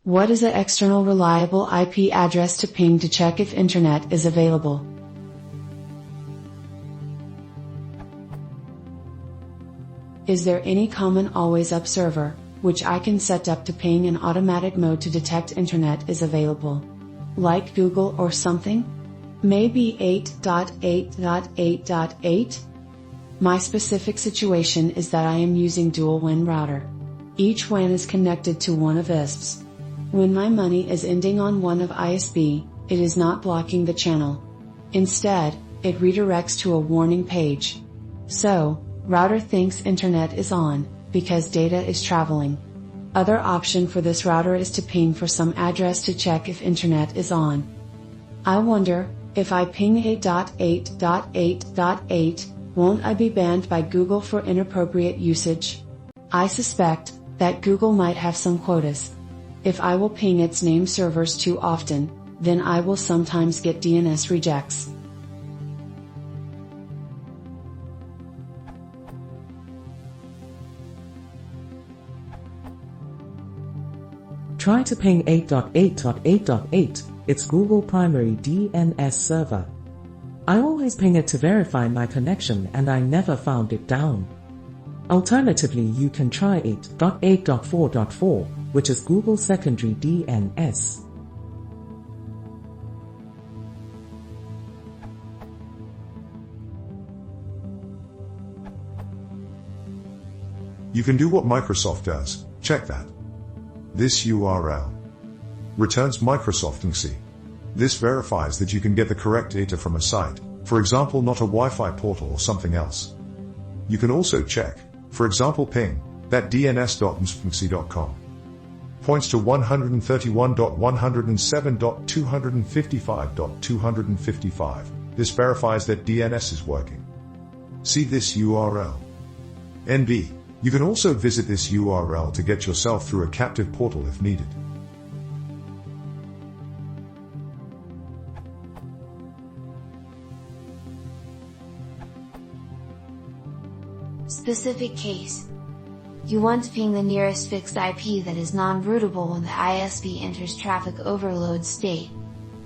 What is an external reliable IP address to ping to check if internet is available? Is there any common always up server, which I can set up to ping in automatic mode to detect internet is available? Like Google or something? Maybe 8.8.8.8? My specific situation is that I am using dual WAN router. Each WAN is connected to one of ISPs. When my money is ending on one of ISP, it is not blocking the channel. Instead, it redirects to a warning page. So, router thinks internet is on, because data is traveling. Other option for this router is to ping for some address to check if internet is on. I wonder, if I ping 8.8.8.8, won't I be banned by Google for inappropriate usage? I suspect that Google might have some quotas. If I will ping its name servers too often, then I will sometimes get DNS rejects. Try to ping 8.8.8.8, it's Google primary DNS server. I always ping it to verify my connection and I never found it down. Alternatively, you can try 8.8.4.4, which is Google secondary DNS. You can do what Microsoft does, check that. This URL returns Microsoft INC. This verifies that you can get the correct data from a site, for example not a Wi-Fi portal or something else. You can also check, for example ping, that dns.mspnc.com points to 131.107.255.255. This verifies that DNS is working. See this URL. NB. You can also visit this URL to get yourself through a captive portal if needed. Specific case. You want to ping the nearest fixed IP that is non-routable when the ISP enters traffic overload state.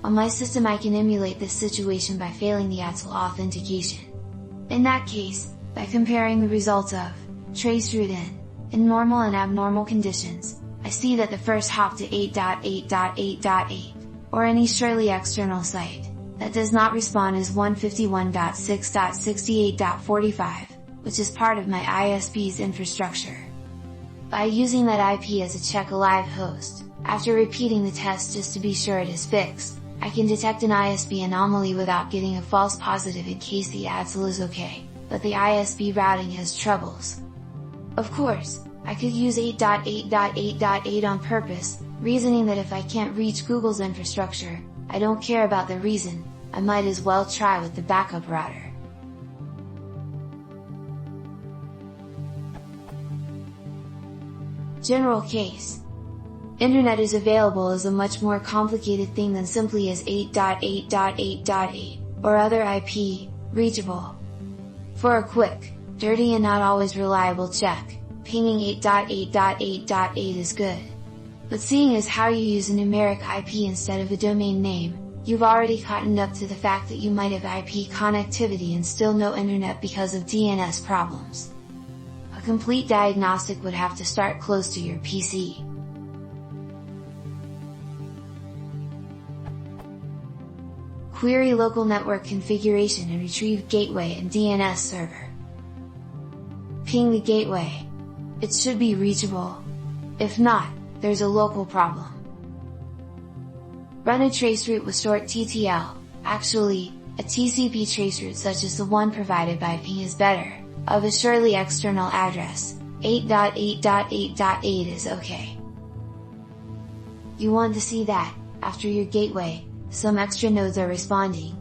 On my system I can emulate this situation by failing the ATL authentication. In that case, by comparing the results of traceroute in normal and abnormal conditions, I see that the first hop to 8.8.8.8, or any surely external site, that does not respond is 151.6.68.45, which is part of my ISP's infrastructure. By using that IP as a check alive host, after repeating the test just to be sure it is fixed, I can detect an ISP anomaly without getting a false positive in case the ATL is okay, but the ISP routing has troubles. Of course, I could use 8.8.8.8 on purpose, reasoning that if I can't reach Google's infrastructure, I don't care about the reason, I might as well try with the backup router. General case. Internet is available is a much more complicated thing than simply as 8.8.8.8, or other IP, reachable. For a quick, dirty and not always reliable check, pinging 8.8.8.8 is good. But seeing as how you use a numeric IP instead of a domain name, you've already cottoned up to the fact that you might have IP connectivity and still no internet because of DNS problems. A complete diagnostic would have to start close to your PC. Query local network configuration and retrieve gateway and DNS server. Ping the gateway. It should be reachable. If not, there's a local problem. Run a traceroute with short TTL. Actually, a TCP traceroute such as the one provided by Ping is better, of a surely external address. 8.8.8.8 is okay. You want to see that, after your gateway, some extra nodes are responding.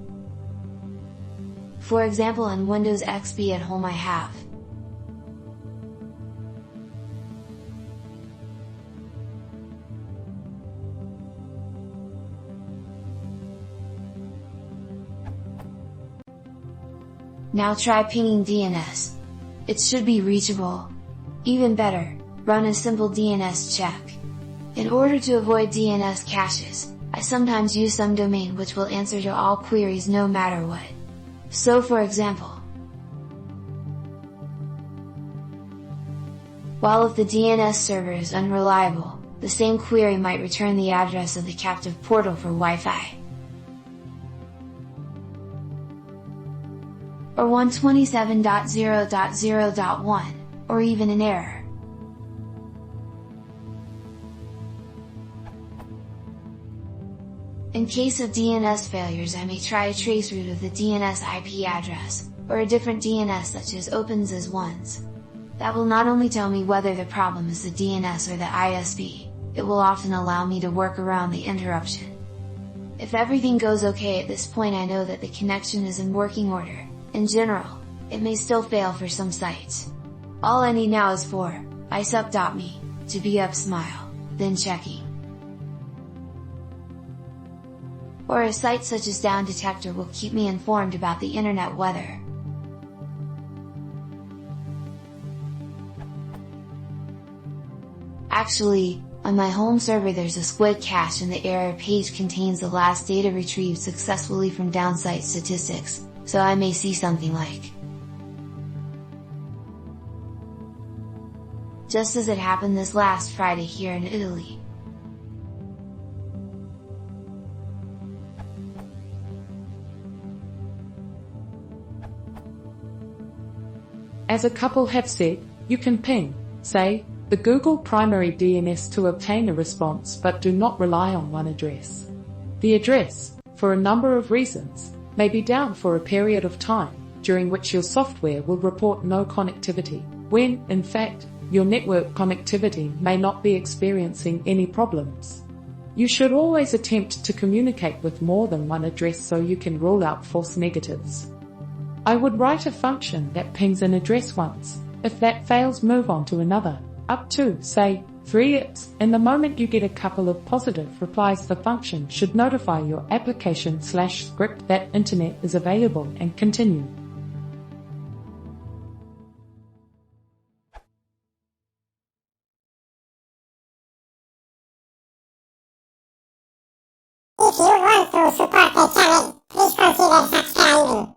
For example in Windows XP at home I have Now try pinging DNS. It should be reachable. Even better, run a simple DNS check. In order to avoid DNS caches, I sometimes use some domain which will answer to all queries no matter what. So for example, while if the DNS server is unreliable, the same query might return the address of the captive portal for Wi-Fi. Or 127.0.0.1, or even an error. In case of DNS failures, I may try a traceroute of the DNS IP address, or a different DNS such as opens as ones. That will not only tell me whether the problem is the DNS or the ISP, it will often allow me to work around the interruption. If everything goes okay at this point, I know that the connection is in working order. In general, it may still fail for some sites. All I need now is for isup.me to be up smile, then checking. Or a site such as Down Detector will keep me informed about the internet weather. Actually, on my home server there's a squid cache and the error page contains the last data retrieved successfully from downsite statistics, so I may see something like, just as it happened this last Friday here in Italy. As a couple have said, you can ping, say, the Google primary DNS to obtain a response, but do not rely on one address. The address, for a number of reasons, may be down for a period of time, during which your software will report no connectivity, when, in fact, your network connectivity may not be experiencing any problems. You should always attempt to communicate with more than one address so you can rule out false negatives. I would write a function that pings an address once. If that fails, move on to another, up to, say, 3 ifs, and the moment you get a couple of positive replies, the function should notify your application/script that internet is available and continue. If you want to support the channel, please consider subscribing.